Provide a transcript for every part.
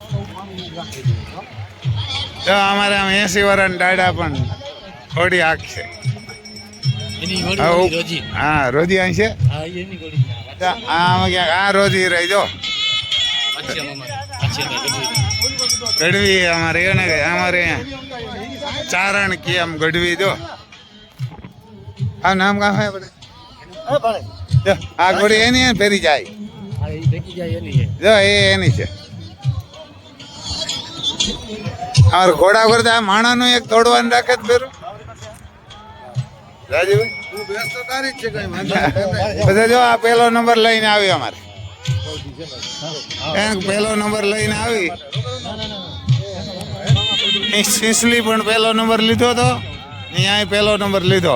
તો અમારે આમ 80 વર્ષના દાડા પણ થોડી આંખ છે. હા રોજી અહીં છે. આમાં ક્યાંક આ રોજી રહી જો ગઢવી અમારે એને અમારે ચારણ કે આમ ગઢવી જો આ નામ કામ હે પડે આ ઘોડી એની ફેરી જાય જો એની છે. અમારે ઘોડા કરતા માણાનું એક તોડવાનું રાખે જ ફેરું બધા જો આ પેલો નંબર લઈને આવી અમારે પેલો નંબર લઈને આવી સિસલી પણ પેલો નંબર લીધો તો અહીંયા પેલો નંબર લીધો.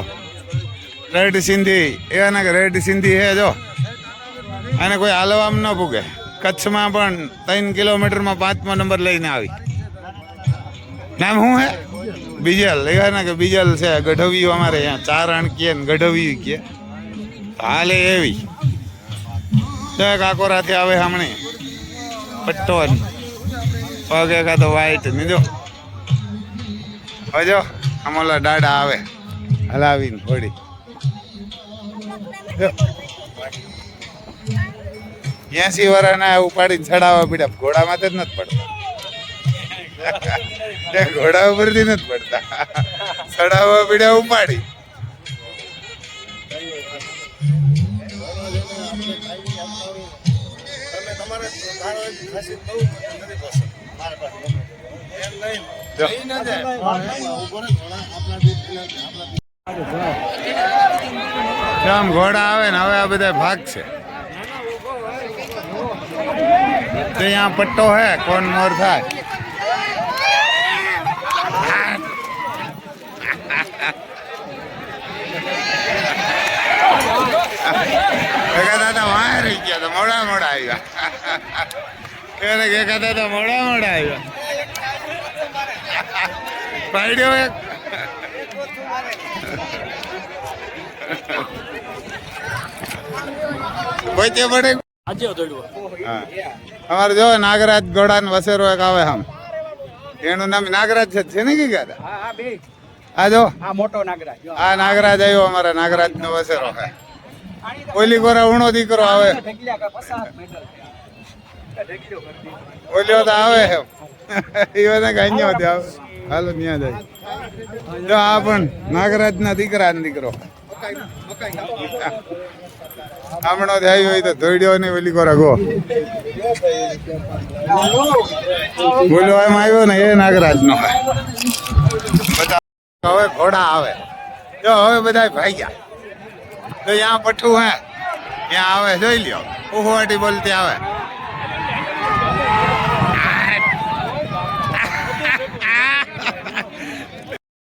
રેડ સિંધી એવાના કે રેડ સિંધી હે જો અને કોઈ હાલવામાં ન પૂગે. કચ્છમાં પણ 3 કિલોમીટરમાં 5મો નંબર લઈને આવી. નામ શું હે બીજલ એવાના કે બીજલ છે. ગઢવી અમારે અહીંયા ચારણ કે ગઢવી કે હાલે એવી કાકોરાથી આવે હમણે પટ્ટો પગ એકાદો વાઈટ નીજો હજો અમોલા દાડા આવે હલાવીને થોડી 80 વર્ષના ઉપાડીને ચડાવવા પીડા ઘોડામાં જ નથી પડતા ઘોડા ઉપરથી નથી પડતા ચડાવવા પીડા ઉપાડી. આમ ઘોડા આવે ને હવે આ બધા ભાગ છે. ત્યાં પટ્ટો હે કોણ મોર થાય દાદા વાય રહી ગયા તો મોડા આવ્યા દાદા મોડા આવ્યા પાડ્યો એક પહોંચે પડે. અમારે જો નાગરાજ ઘોડા ને વસેરો એક આવે આમ એનું નામ નાગરાજ છે ને કઈ ગયા આ જો આ નાગરાજ આવ્યો અમારા નાગરાજ નો વસેરો હે. ઓલી કોરા ઉણો દીકરો આવે ઓલ્યો તો આવે એ ગાન્યો આવે હાલો ત્યાં જાય જો આ પણ નાગરાજ ના દીકરા દીકરો હમણો થાય હોય તો ધોડ્યો ને ઓલી કોરા ગો બોલો એમ આવ્યો ને એ નાગરાજ નો હવે ઘોડા આવે જો હવે બધા ભાગ્યા તો ત્યાં પઠ્ઠું હે ત્યાં આવે જોઈ લ્યો ઉહવાટી બોલતી આવે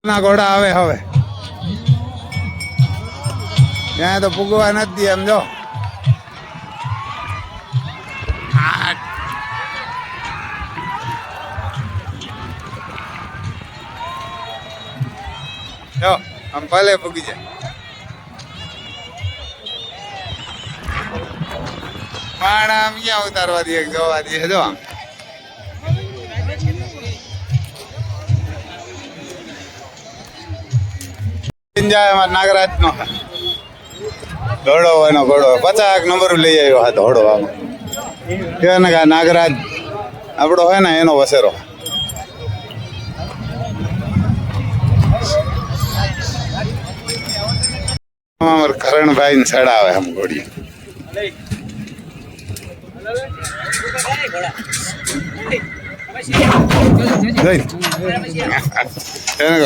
ના ઘોડા આવે હવે ત્યાં તો પૂગવા નથી એમ જો આમ ભલે પૂગી જાય. માણા આમ ક્યાં ઉતારવા દે જોવા દે જો આમ નાગરાજ નો ધોડો એનો ઘોડો 50 નંબર લઈ આવ્યો હા ધોડો આમાં કે નાગરાજ આપણો હોય ને એનો વસેરો. કરણભાઈ ને ચડાવે આમ ઘોડી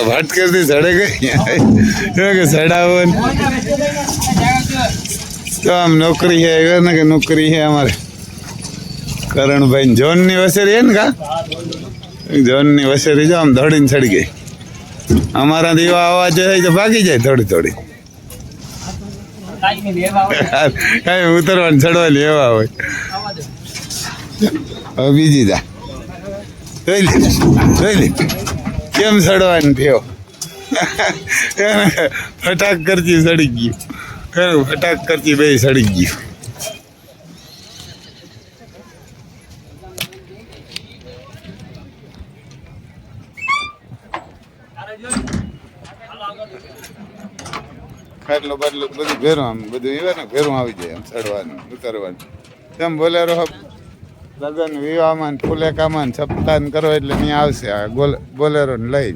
ભટકેથી ચડે ગઈ ચડાવો તો આમ નોકરી છે ને કે નોકરી છે અમારે કરણભાઈ જોન ની વસેરી હે ને કા જોન ની વસેરી જો આમ દોડીને ચડી ગઈ. અમારા દીવા અવાજ જાય તો ભાગી જાય થોડી થોડી કઈ ઉતરવાની ચડવાની એવા હોય. હવે બીજી દા જોઈ લે કેમ ચડવાની થયો ફટાક કરતી ચડી ગયું ફટાક કરતી બે ચડી ગયું. ખાટલો બાટલો બધું ભેરું આમ બધું એવા ને ભેરું આવી જાય આમ ચડવાનું ઉતરવાનું તેમ બોલેરો લગ્ન વિવાહમાં ફૂલેકામાં સપ્તાહ કરો એટલે ત્યાં આવશે આ બોલેરો લઈ